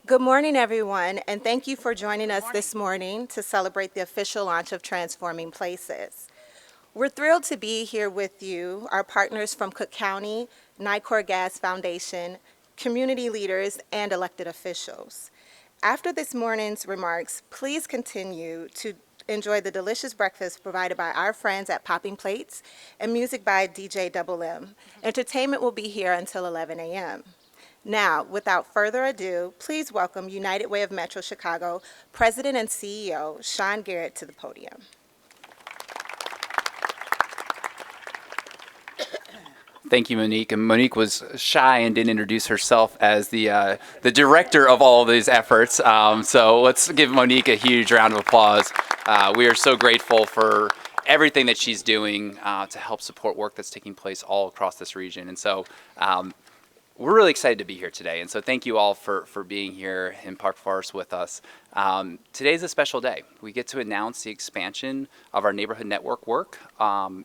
Good morning, everyone, and thank you for joining us this morning to celebrate the official launch of Transforming Places. We're thrilled to be here with you, our partners from Cook County, Nicor Gas Foundation, community leaders, and elected officials. After this morning's remarks, please continue to enjoy the delicious breakfast provided by our friends at Popping Plates and music by DJ Double M. Entertainment will be here until 11 a.m. Now, without further ado, please welcome United Way of Metro Chicago President and CEO Sean Garrett to the podium. Thank you, Monique. And Monique was shy and didn't introduce herself as the director of all of these efforts. So let's give Monique a huge round of applause. We are so grateful for everything that she's doing to help support work that's taking place all across this region. And so we're really excited to be here today. And so thank you all for being here in Park Forest with us. Today's a special day. We get to announce the expansion of our neighborhood network work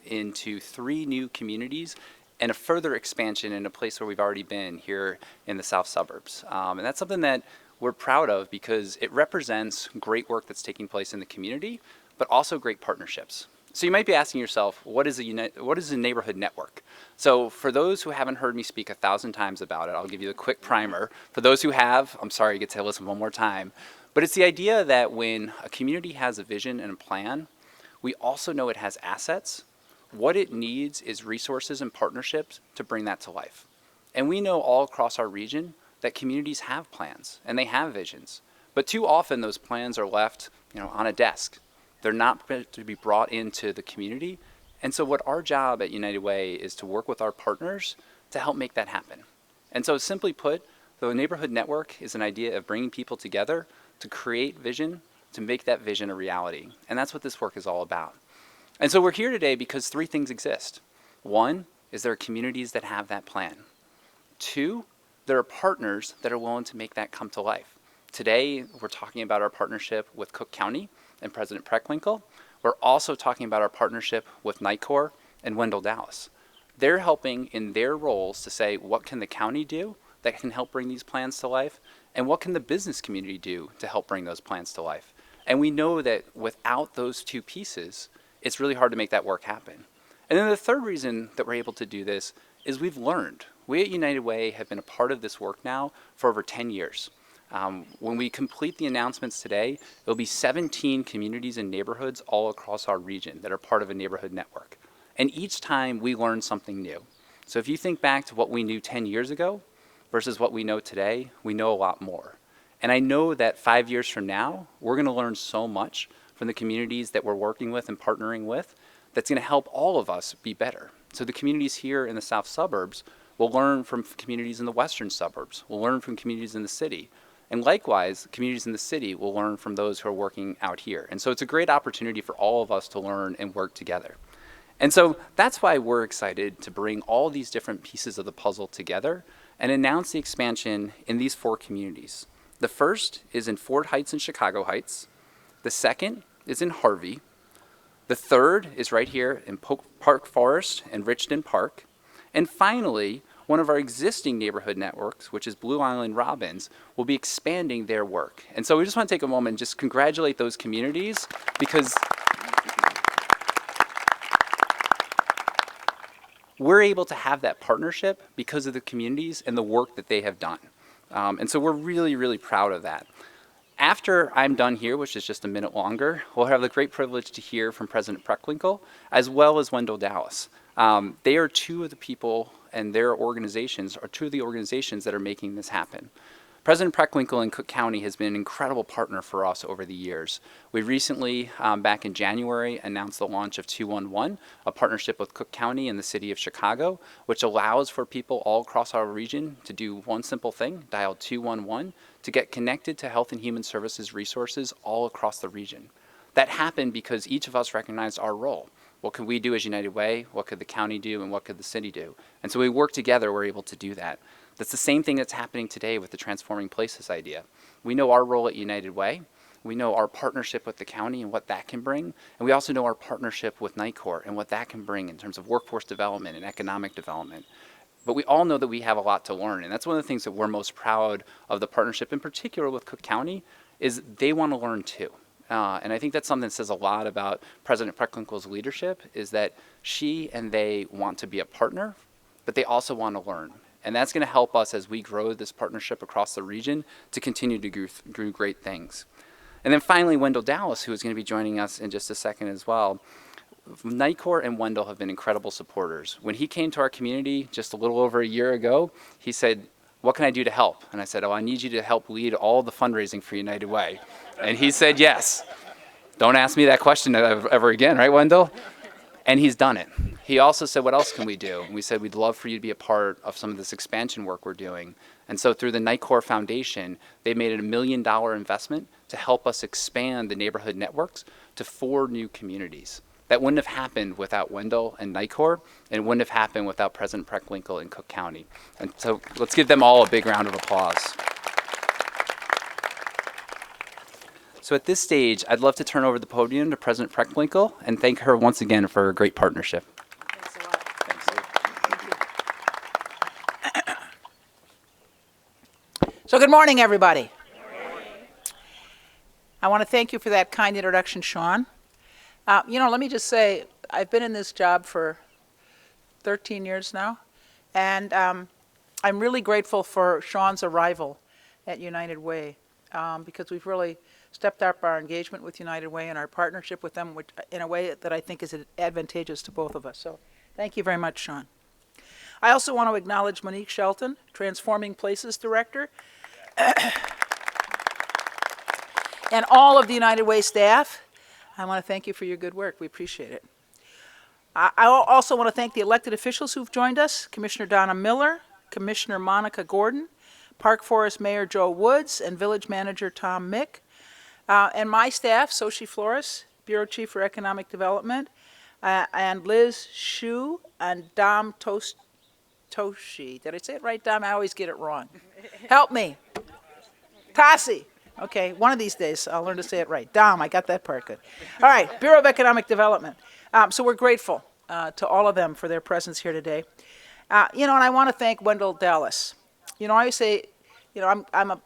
into 3 new communities and a further expansion in a place where we've already been here in the south suburbs. And that's something that we're proud of because it represents great work that's taking place in the community, but also great partnerships. So you might be asking yourself, what is a neighborhood network? So for those who haven't heard me speak 1,000 times about it, I'll give you a quick primer. For those who have, I'm sorry, you get to listen one more time. But it's the idea that when a community has a vision and a plan, we also know it has assets. What it needs is resources and partnerships to bring that to life. And we know all across our region that communities have plans and they have visions. But too often those plans are left, on a desk. They're not meant to be brought into the community. And so what our job at United Way is to work with our partners to help make that happen. And so simply put, the neighborhood network is an idea of bringing people together to create vision, to make that vision a reality. And that's what this work is all about. And so we're here today because 3 things exist. 1 is there are communities that have that plan. 2, there are partners that are willing to make that come to life. Today, we're talking about our partnership with Cook County and President Preckwinkle. We're also talking about our partnership with Nicor and Wendell Dallas. They're helping in their roles to say, what can the county do that can help bring these plans to life? And what can the business community do to help bring those plans to life? And we know that without those 2 pieces, it's really hard to make that work happen. And then the third reason that we're able to do this is we've learned. We at United Way have been a part of this work now for over 10 years. When we complete the announcements today, there'll be 17 communities and neighborhoods all across our region that are part of a neighborhood network. And each time we learn something new. So if you think back to what we knew 10 years ago versus what we know today, we know a lot more. And I know that 5 years from now, we're going to learn so much from the communities that we're working with and partnering with that's going to help all of us be better. So the communities here in the south suburbs will learn from communities in the western suburbs. We'll learn from communities in the city. And likewise, communities in the city will learn from those who are working out here. And so it's a great opportunity for all of us to learn and work together. And so that's why we're excited to bring all these different pieces of the puzzle together and announce the expansion in these 4 communities. The first is in Ford Heights and Chicago Heights. The second is in Harvey. The third is right here in Park Forest and Richton Park. And finally, one of our existing neighborhood networks, which is Blue Island Robbins, will be expanding their work. And so we just want to take a moment and just congratulate those communities because we're able to have that partnership because of the communities and the work that they have done. And so we're really, really proud of that. After I'm done here, which is just a minute longer, we'll have the great privilege to hear from President Preckwinkle as well as Wendell Dallas. They are 2 of the people and their organizations are 2 of the organizations that are making this happen. President Preckwinkle in Cook County has been an incredible partner for us over the years. We recently, back in January, announced the launch of 211, a partnership with Cook County and the city of Chicago, which allows for people all across our region to do one simple thing, dial 211, to get connected to health and human services resources all across the region. That happened because each of us recognized our role. What could we do as United Way? What could the county do? And what could the city do? And so we work together, we're able to do that. That's the same thing that's happening today with the Transforming Places idea. We know our role at United Way. We know our partnership with the county and what that can bring. And we also know our partnership with Nicor and what that can bring in terms of workforce development and economic development. But we all know that we have a lot to learn, and that's one of the things that we're most proud of the partnership, in particular with Cook County, is they want to learn too. And I think that's something that says a lot about President Preckwinkle's leadership, is that she and they want to be a partner, but they also want to learn. And that's going to help us as we grow this partnership across the region to continue to do great things. And then finally, Wendell Dallas, who is going to be joining us in just a second as well. Nicor and Wendell have been incredible supporters. When he came to our community just a little over a year ago, he said, "What can I do to help?" And I said, "Oh, I need you to help lead all the fundraising for United Way." And he said, "Yes." Don't ask me that question ever again, right, Wendell? And he's done it. He also said, "What else can we do?" And we said, "We'd love for you to be a part of some of this expansion work we're doing." And so through the Nicor Foundation, they made a $1 million investment to help us expand the neighborhood networks to 4 new communities. That wouldn't have happened without Wendell and Nicor, and it wouldn't have happened without President Preckwinkle in Cook County. And so let's give them all a big round of applause. So at this stage, I'd love to turn over the podium to President Preckwinkle and thank her once again for a great partnership. Thanks a lot. So good morning, everybody. I want to thank you for that kind introduction, Sean. Let me just say, I've been in this job for 13 years now, and I'm really grateful for Sean's arrival at United Way, because we've really stepped up our engagement with United Way and our partnership with them in a way that I think is advantageous to both of us. So thank you very much, Sean. I also want to acknowledge Monique Shelton, Transforming Places Director, and all of the United Way staff. I want to thank you for your good work. We appreciate it. I also want to thank the elected officials who've joined us, Commissioner Donna Miller, Commissioner Monica Gordon, Park Forest Mayor Joe Woods, and Village Manager Tom Mick, and my staff, Sochi Flores, Bureau Chief for Economic Development, and Liz Shu and Dom Toshi. Did I say it right, Dom? I always get it wrong. Help me. Tassi. Okay, one of these days I'll learn to say it right. Dom, I got that part good. All right, Bureau of Economic Development. So we're grateful to all of them for their presence here today. And I want to thank Wendell Dallas. I always say, I'm a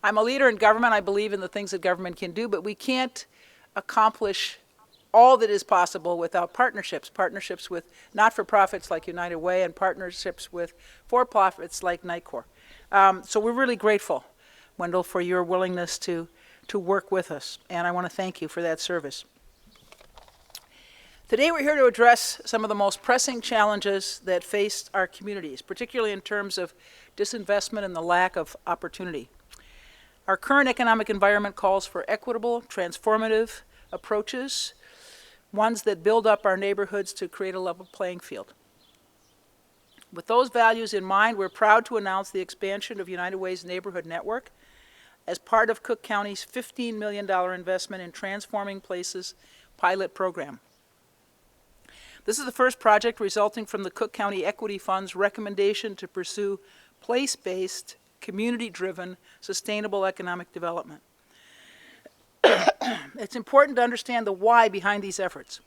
I'm a leader in government. I believe in the things that government can do, but we can't accomplish all that is possible without partnerships with not-for-profits like United Way and partnerships with for-profits like Nicor. So we're really grateful, Wendell, for your willingness to work with us, and I want to thank you for that service. Today we're here to address some of the most pressing challenges that face our communities, particularly in terms of disinvestment and the lack of opportunity. Our current economic environment calls for equitable, transformative approaches, ones that build up our neighborhoods to create a level playing field. With those values in mind, we're proud to announce the expansion of United Way's Neighborhood Network as part of Cook County's $15 million investment in Transforming Places pilot program. This is the first project resulting from the Cook County Equity Fund's recommendation to pursue place-based, community-driven, sustainable economic development. It's important to understand the why behind these efforts.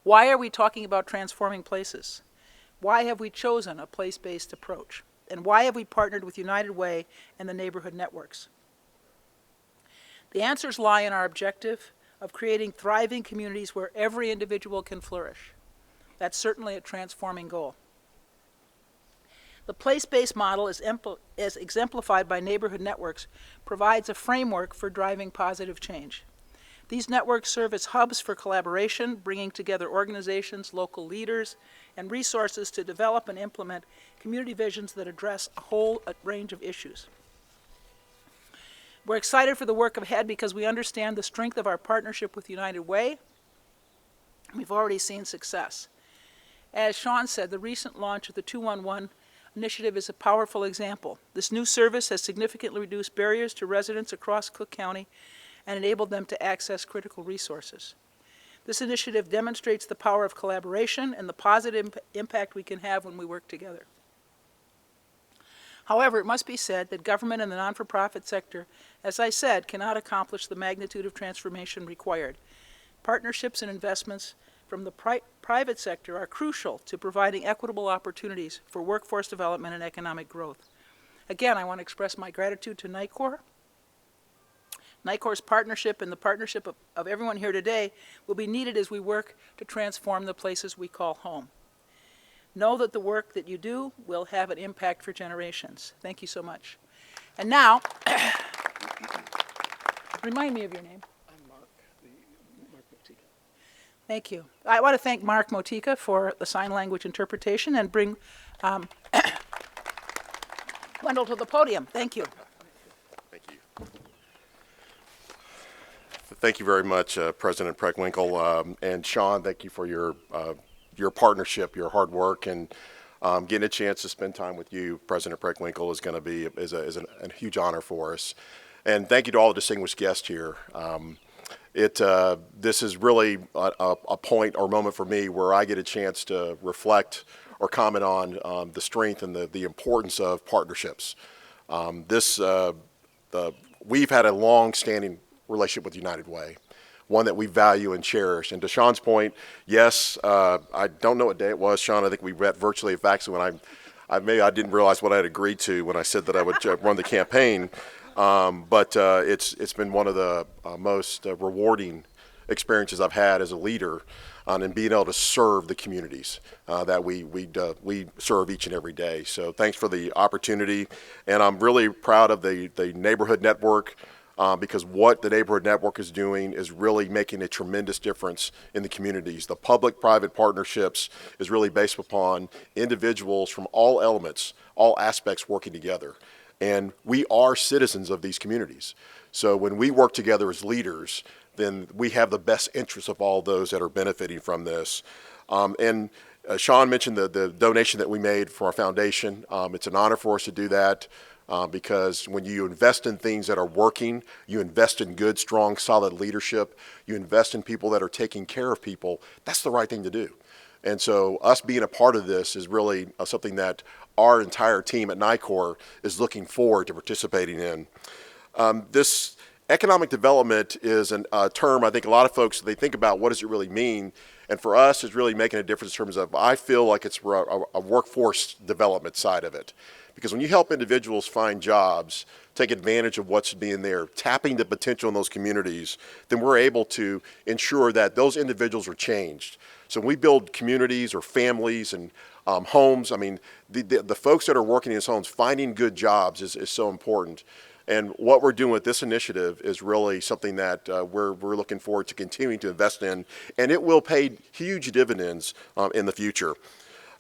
Why are we talking about transforming places? Why have we chosen a place-based approach? And why have we partnered with United Way and the neighborhood networks? The answers lie in our objective of creating thriving communities where every individual can flourish. That's certainly a transforming goal. The place-based model, as exemplified by neighborhood networks, provides a framework for driving positive change. These networks serve as hubs for collaboration, bringing together organizations, local leaders, and resources to develop and implement community visions that address a whole range of issues. We're excited for the work ahead because we understand the strength of our partnership with United Way. We've already seen success. As Sean said, the recent launch of the 211 initiative is a powerful example. This new service has significantly reduced barriers to residents across Cook County and enabled them to access critical resources. This initiative demonstrates the power of collaboration and the positive impact we can have when we work together. However, it must be said that government and the non-for-profit sector, as I said, cannot accomplish the magnitude of transformation required. Partnerships and investments from the private sector are crucial to providing equitable opportunities for workforce development and economic growth. Again, I want to express my gratitude to Nicor. Nicor's partnership and the partnership of everyone here today will be needed as we work to transform the places we call home. Know that the work that you do will have an impact for generations. Thank you so much. And now, remind me of your name. I'm Mark Motika. Thank you. I want to thank Mark Motika for the sign language interpretation and bring Wendell to the podium. Thank you. Thank you. Thank you very much, President Preckwinkle, and Sean. Thank you for your partnership, your hard work, and getting a chance to spend time with you, President Preckwinkle, is going to be a huge honor for us. And thank you to all the distinguished guests here. This is really a point or moment for me where I get a chance to reflect or comment on the strength and the importance of partnerships. We've had a long-standing relationship with United Way, one that we value and cherish. And to Sean's point, yes, I don't know what day it was, Sean. I think we met virtually. In fact, when I didn't realize what I had agreed to when I said that I would run the campaign. But it's been one of the most rewarding experiences I've had as a leader, and being able to serve the communities that we serve each and every day. So thanks for the opportunity, and I'm really proud of the Neighborhood Network. Because what the Neighborhood Network is doing is really making a tremendous difference in the communities. The public-private partnerships is really based upon individuals from all elements, all aspects working together. And we are citizens of these communities. So when we work together as leaders, then we have the best interests of all those that are benefiting from this. Sean mentioned the donation that we made for our foundation. It's an honor for us to do that. Because when you invest in things that are working, you invest in good, strong, solid leadership, you invest in people that are taking care of people, that's the right thing to do. And so us being a part of this is really something that our entire team at Nicor is looking forward to participating in. This economic development is a term I think a lot of folks, they think about what does it really mean. And for us, it's really making a difference in terms of, I feel like it's a workforce development side of it. Because when you help individuals find jobs, take advantage of what's being there, tapping the potential in those communities, then we're able to ensure that those individuals are changed. So when we build communities or families and homes, I mean, the folks that are working in these homes, finding good jobs is so important. And what we're doing with this initiative is really something that we're looking forward to continuing to invest in, and it will pay huge dividends in the future.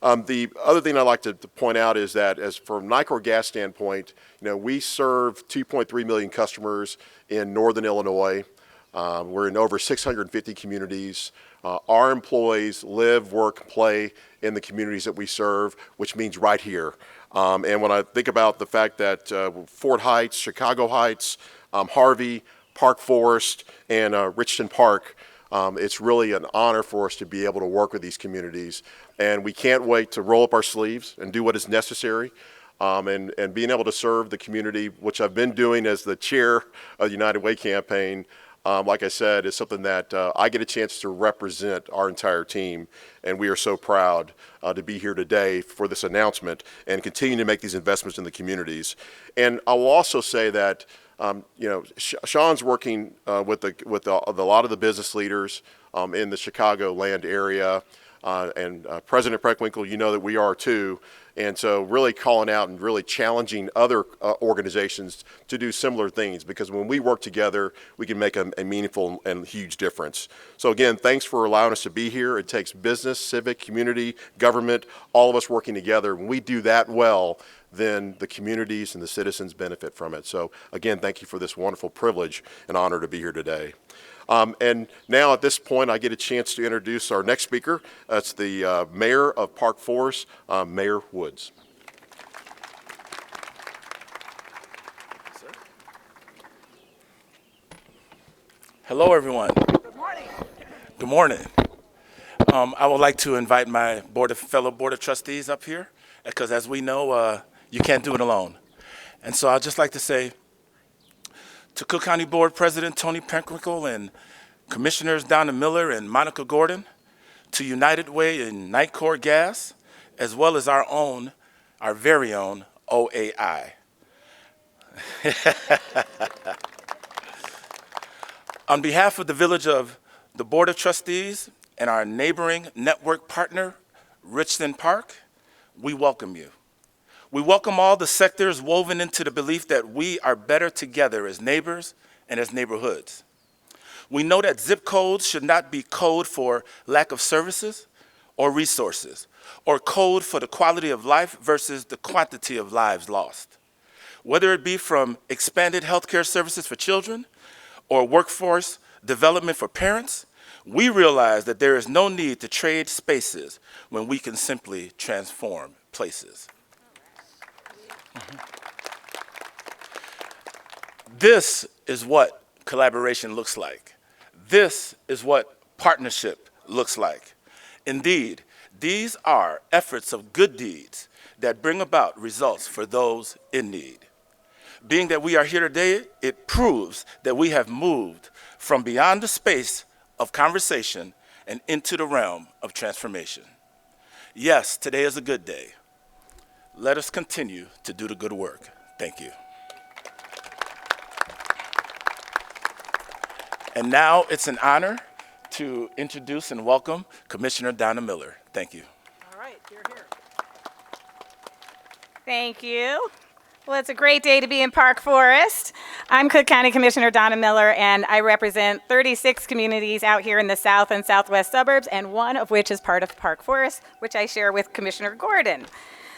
The other thing I'd like to point out is that, as from Nicor Gas standpoint, we serve 2.3 million customers in northern Illinois. We're in over 650 communities. Our employees live, work, play in the communities that we serve, which means right here. And when I think about the fact that Fort Heights, Chicago Heights, Harvey, Park Forest, and Richton Park, it's really an honor for us to be able to work with these communities. And we can't wait to roll up our sleeves and do what is necessary. And being able to serve the community, which I've been doing as the chair of the United Way campaign, like I said, is something that I get a chance to represent our entire team. And we are so proud to be here today for this announcement and continue to make these investments in the communities. And I will also say that Sean's working with a lot of the business leaders in the Chicago land area, and President Preckwinkle, you know that we are too, and so really calling out and really challenging other organizations to do similar things, because when we work together, we can make a meaningful and huge difference. So again, thanks for allowing us to be here. It takes business, civic, community, government, all of us working together. When we do that well, then the communities and the citizens benefit from it. So again, thank you for this wonderful privilege and honor to be here today. And now at this point, I get a chance to introduce our next speaker. That's the Mayor of Park Forest, Mayor Woods. Hello, everyone. Good morning. Good morning. I would like to invite my fellow Board of Trustees up here, because as we know, you can't do it alone. And so I'd just like to say to Cook County Board President Toni Preckwinkle and Commissioners Donna Miller and Monica Gordon, to United Way and Nicor Gas, as well as our very own OAI. On behalf of the Village of the Board of Trustees and our neighboring network partner, Richton Park, we welcome you. We welcome all the sectors woven into the belief that we are better together as neighbors and as neighborhoods. We know that zip codes should not be code for lack of services or resources, or code for the quality of life versus the quantity of lives lost. Whether it be from expanded healthcare services for children or workforce development for parents, we realize that there is no need to trade spaces when we can simply transform places. This is what collaboration looks like. This is what partnership looks like. Indeed, these are efforts of good deeds that bring about results for those in need. Being that we are here today, it proves that we have moved from beyond the space of conversation and into the realm of transformation. Yes, today is a good day. Let us continue to do the good work. Thank you. And now it's an honor to introduce and welcome Commissioner Donna Miller. Thank you. All right, you're here. Thank you. Well, it's a great day to be in Park Forest. I'm Cook County Commissioner Donna Miller, and I represent 36 communities out here in the south and southwest suburbs, and one of which is part of Park Forest, which I share with Commissioner Gordon.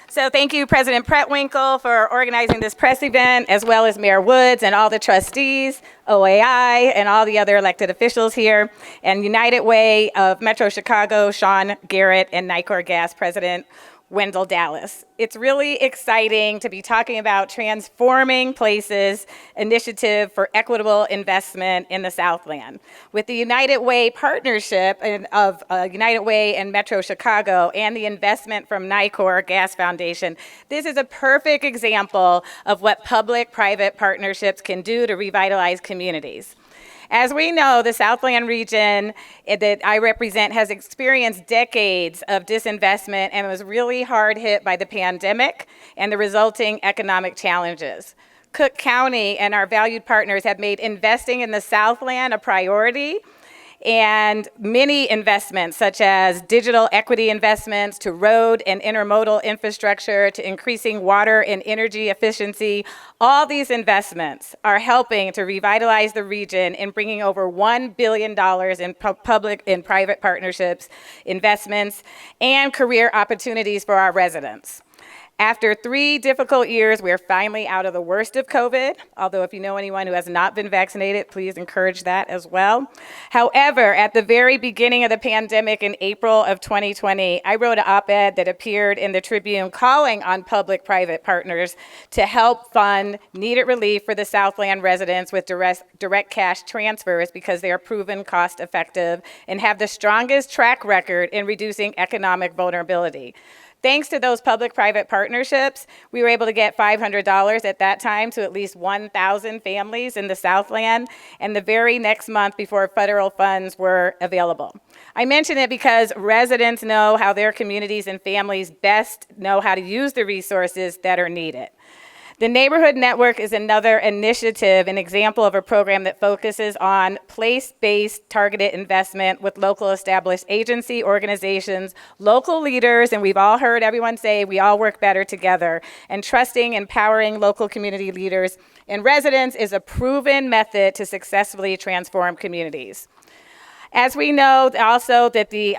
So thank you, President Preckwinkle, for organizing this press event, as well as Mayor Woods and all the trustees, OAI, and all the other elected officials here, and United Way of Metro Chicago, Sean Garrett, and Nicor Gas President Wendell Dallas. It's really exciting to be talking about Transforming Places initiative for equitable investment in the Southland. With the United Way partnership of United Way and Metro Chicago and the investment from Nicor Gas Foundation, this is a perfect example of what public-private partnerships can do to revitalize communities. As we know, the Southland region that I represent has experienced decades of disinvestment and was really hard hit by the pandemic and the resulting economic challenges. Cook County and our valued partners have made investing in the Southland a priority, and many investments, such as digital equity investments to road and intermodal infrastructure to increasing water and energy efficiency, all these investments are helping to revitalize the region and bringing over $1 billion in public and private partnerships, investments, and career opportunities for our residents. After 3 difficult years, we're finally out of the worst of COVID, although if you know anyone who has not been vaccinated, please encourage that as well. However, at the very beginning of the pandemic in April of 2020, I wrote an op-ed that appeared in the Tribune calling on public-private partners to help fund needed relief for the Southland residents with direct cash transfers because they are proven cost-effective and have the strongest track record in reducing economic vulnerability. Thanks to those public-private partnerships, we were able to get $500 at that time to at least 1,000 families in the Southland, and the very next month before federal funds were available. I mention it because residents know how their communities and families best know how to use the resources that are needed. The Neighborhood Network is another initiative, an example of a program that focuses on place-based targeted investment with local established agency organizations, local leaders, and we've all heard everyone say we all work better together, and trusting, empowering local community leaders and residents is a proven method to successfully transform communities. As we know also that the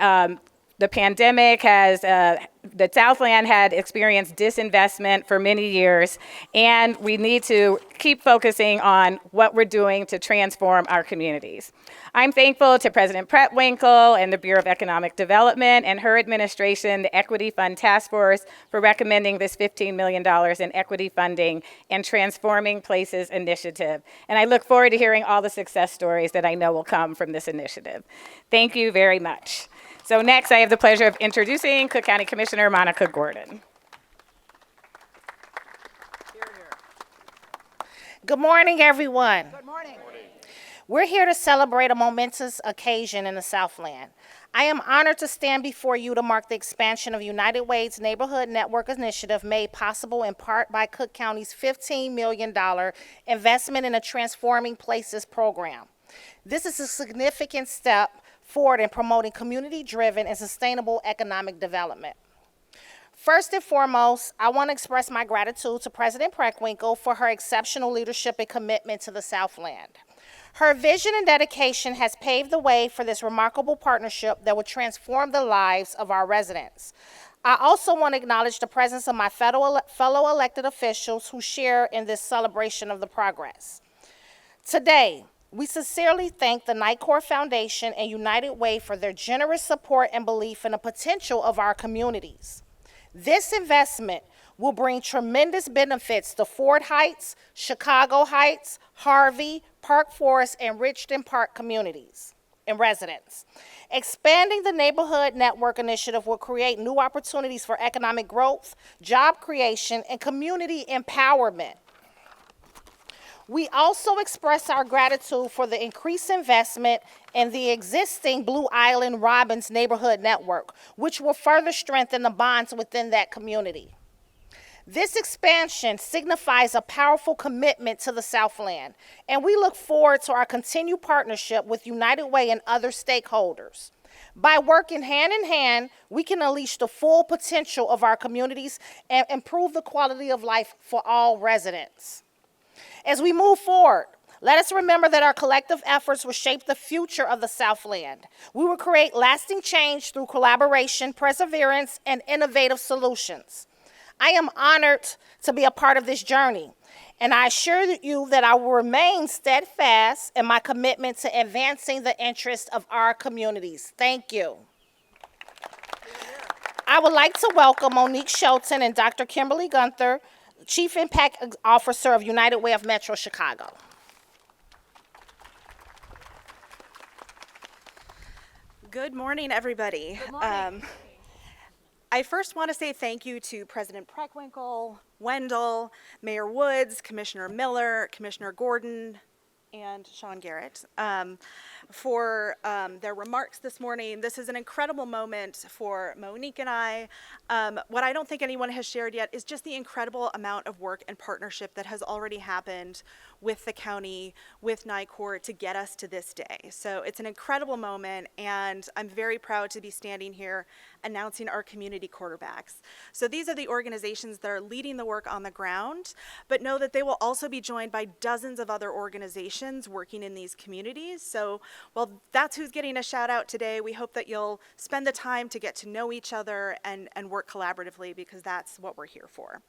pandemic has, the Southland had experienced disinvestment for many years, and we need to keep focusing on what we're doing to transform our communities. I'm thankful to President Preckwinkle and the Bureau of Economic Development and her administration, the Equity Fund Task Force, for recommending this $15 million in equity funding and Transforming Places initiative. And I look forward to hearing all the success stories that I know will come from this initiative. Thank you very much. So next, I have the pleasure of introducing Cook County Commissioner Monica Gordon. Good morning, everyone. Good morning. We're here to celebrate a momentous occasion in the Southland. I am honored to stand before you to mark the expansion of United Way's Neighborhood Network initiative made possible in part by Cook County's $15 million investment in a Transforming Places program. This is a significant step forward in promoting community-driven and sustainable economic development. First and foremost, I want to express my gratitude to President Preckwinkle for her exceptional leadership and commitment to the Southland. Her vision and dedication has paved the way for this remarkable partnership that will transform the lives of our residents. I also want to acknowledge the presence of my fellow elected officials who share in this celebration of the progress. Today, we sincerely thank the Nicor Foundation and United Way for their generous support and belief in the potential of our communities. This investment will bring tremendous benefits to Ford Heights, Chicago Heights, Harvey, Park Forest, and Richton Park communities and residents. Expanding the Neighborhood Network initiative will create new opportunities for economic growth, job creation, and community empowerment. We also express our gratitude for the increased investment in the existing Blue Island Robbins Neighborhood Network, which will further strengthen the bonds within that community. This expansion signifies a powerful commitment to the Southland, and we look forward to our continued partnership with United Way and other stakeholders. By working hand in hand, we can unleash the full potential of our communities and improve the quality of life for all residents. As we move forward, let us remember that our collective efforts will shape the future of the Southland. We will create lasting change through collaboration, perseverance, and innovative solutions. I am honored to be a part of this journey, and I assure you that I will remain steadfast in my commitment to advancing the interests of our communities. Thank you. I would like to welcome Monique Shelton and Dr. Kimberlee Guenther, Chief Impact Officer of United Way of Metro Chicago. Good morning, everybody. Good morning. I first want to say thank you to President Preckwinkle, Wendell, Mayor Woods, Commissioner Miller, Commissioner Gordon, and Sean Garrett for their remarks this morning. This is an incredible moment for Monique and I. What I don't think anyone has shared yet is just the incredible amount of work and partnership that has already happened with the county, with Nicor, to get us to this day. So it's an incredible moment, and I'm very proud to be standing here announcing our community quarterbacks. So these are the organizations that are leading the work on the ground, but know that they will also be joined by dozens of other organizations working in these communities. So while that's who's getting a shout out today, we hope that you'll spend the time to get to know each other and work collaboratively, because that's what we're here for.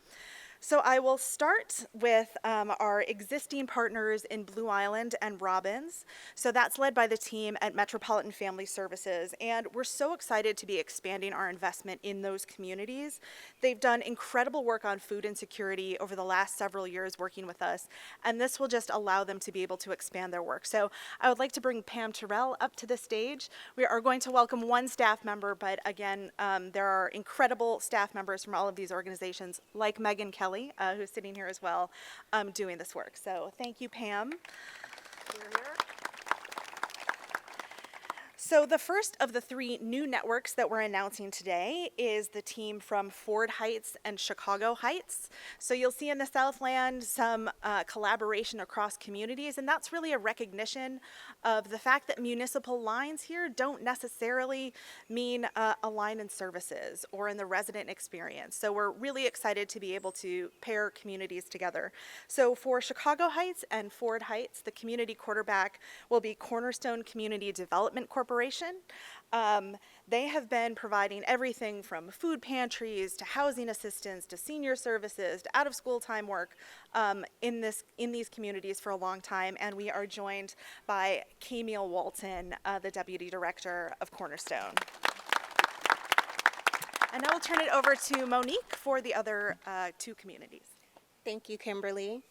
So I will start with our existing partners in Blue Island and Robbins. So that's led by the team at Metropolitan Family Services, and we're so excited to be expanding our investment in those communities. They've done incredible work on food insecurity over the last several years working with us, and this will just allow them to be able to expand their work. So I would like to bring Pam Terrell up to the stage. We are going to welcome one staff member, but again, there are incredible staff members from all of these organizations, like Megan Kelly, who's sitting here as well, doing this work. So thank you, Pam. So the first of the three new networks that we're announcing today is the team from Ford Heights and Chicago Heights. So you'll see in the Southland some collaboration across communities, and that's really a recognition of the fact that municipal lines here don't necessarily mean a line in services or in the resident experience. So we're really excited to be able to pair communities together. So for Chicago Heights and Ford Heights, the community quarterback will be Cornerstone Community Development Corporation. They have been providing everything from food pantries to housing assistance to senior services to out-of-school time work in these communities for a long time, and we are joined by Camille Walton, the Deputy Director of Cornerstone. And now I'll turn it over to Monique for the other two communities. Thank you, Kimberlee.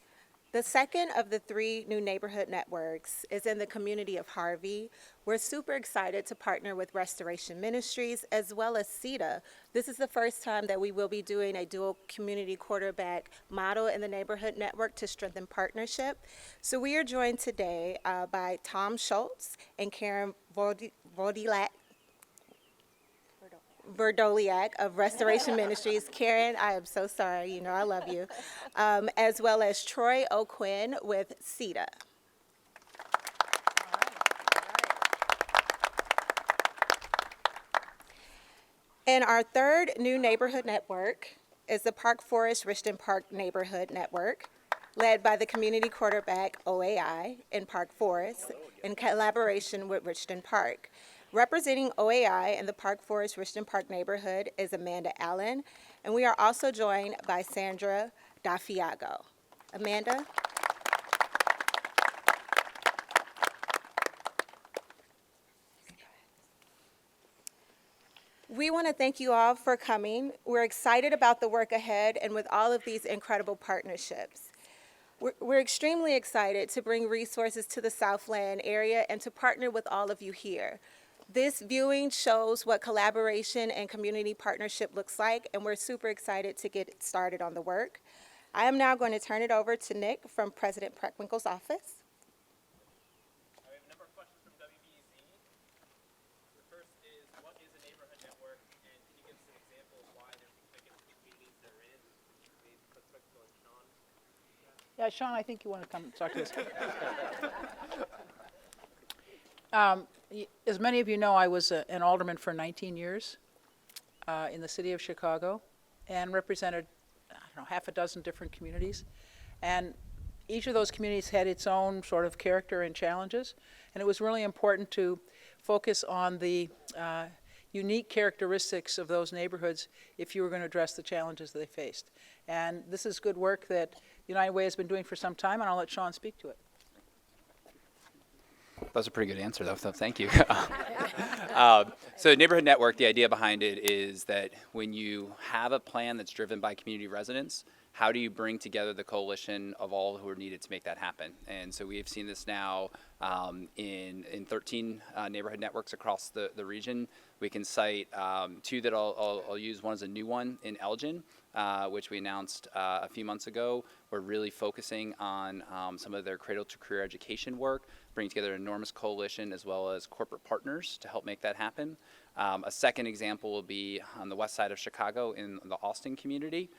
The second of the 3 new neighborhood networks is in the community of Harvey. We're super excited to partner with Restoration Ministries as well as CETA. This is the first time that we will be doing a dual community quarterback model in the neighborhood network to strengthen partnership. So we are joined today by Tom Schultz and Karen Verdoliak of Restoration Ministries. Karen, I am so sorry. You know I love you. As well as Troy O'Quinn with CETA. And our third new neighborhood network is the Park Forest Richton Park Neighborhood Network, led by the community quarterback OAI in Park Forest in collaboration with Richton Park. Representing OAI in the Park Forest Richton Park neighborhood is Amanda Allen, and we are also joined by Sandra Dafiago. Amanda? We want to thank you all for coming. We're excited about the work ahead and with all of these incredible partnerships. We're extremely excited to bring resources to the Southland area and to partner with all of you here. This viewing shows what collaboration and community partnership looks like, and we're super excited to get started on the work. I am now going to turn it over to Nick from President Preckwinkle's office. We have a number of questions from WBEZ. The first is, what is a neighborhood network, and can you give us an example of why there's significance to the communities they're in? Maybe Preckwinkle and Sean. Yeah, Sean, I think you want to come talk to us. As many of you know, I was an alderman for 19 years in the city of Chicago and represented, I don't know, half a dozen different communities. And each of those communities had its own sort of character and challenges. And it was really important to focus on the unique characteristics of those neighborhoods if you were going to address the challenges that they faced. And this is good work that United Way has been doing for some time, and I'll let Sean speak to it. That was a pretty good answer, though, so thank you. So Neighborhood Network, the idea behind it is that when you have a plan that's driven by community residents, how do you bring together the coalition of all who are needed to make that happen? And so we have seen this now in 13 neighborhood networks across the region. We can cite 2 that I'll use. One is a new one in Elgin, which we announced a few months ago. We're really focusing on some of their cradle to career education work, bringing together an enormous coalition as well as corporate partners to help make that happen. A second example will be on the west side of Chicago in the Austin community.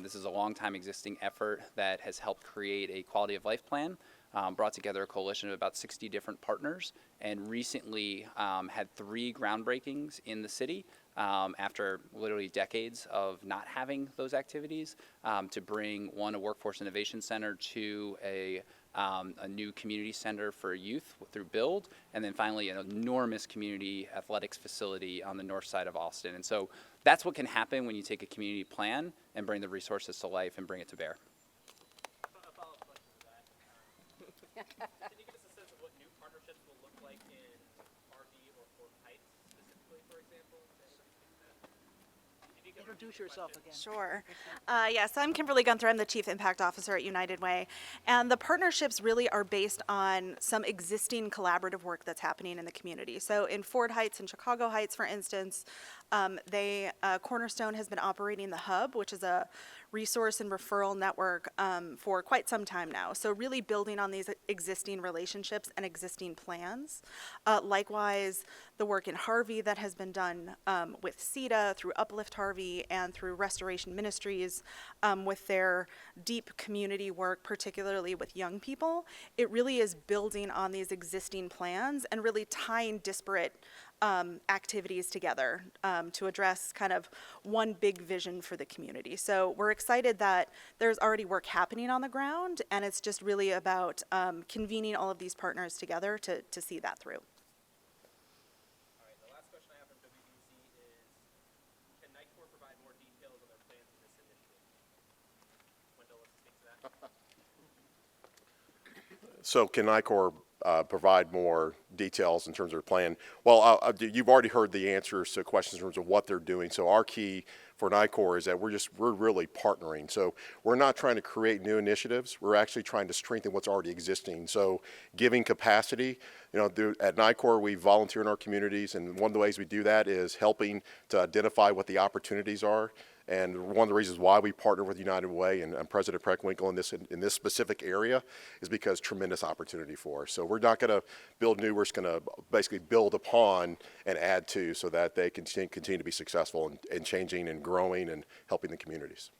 This is a long-time existing effort that has helped create a quality of life plan, brought together a coalition of about 60 different partners, and recently had 3 groundbreakings in the city after literally decades of not having those activities, to bring one, a workforce innovation center, to a new community center for youth through Build, and then finally an enormous community athletics facility on the north side of Austin. And so that's what can happen when you take a community plan and bring the resources to life and bring it to bear. A follow-up question to that. Can you give us a sense of what new partnerships will look like in Harvey or Fort Heights specifically, for example? Introduce yourself again. Sure. Yes, I'm Kimberlee Guenther. I'm the Chief Impact Officer at United Way. And the partnerships really are based on some existing collaborative work that's happening in the community. So in Fort Heights and Chicago Heights, for instance, Cornerstone has been operating the Hub, which is a resource and referral network for quite some time now. So really building on these existing relationships and existing plans. Likewise, the work in Harvey that has been done with CETA, through Uplift Harvey, and through Restoration Ministries with their deep community work, particularly with young people. It really is building on these existing plans and really tying disparate activities together to address kind of one big vision for the community. So we're excited that there's already work happening on the ground, and it's just really about convening all of these partners together to see that through. All right, the last question I have from WBC is, can Nicor provide more details on their plans for this initiative? Wendell, let's speak to that. So can Nicor provide more details in terms of their plan. Well, you've already heard the answers to questions in terms of what they're doing. So our key for Nicor is that we're really partnering. So we're not trying to create new initiatives. We're actually trying to strengthen what's already existing. So giving capacity, at Nicor we volunteer in our communities, and one of the ways we do that is helping to identify what the opportunities are. And one of the reasons why we partner with United Way and President Preckwinkle in this specific area is because tremendous opportunity for us. So we're not going to build new, we're just going to basically build upon and add to so that they can continue to be successful in changing and growing and helping the communities.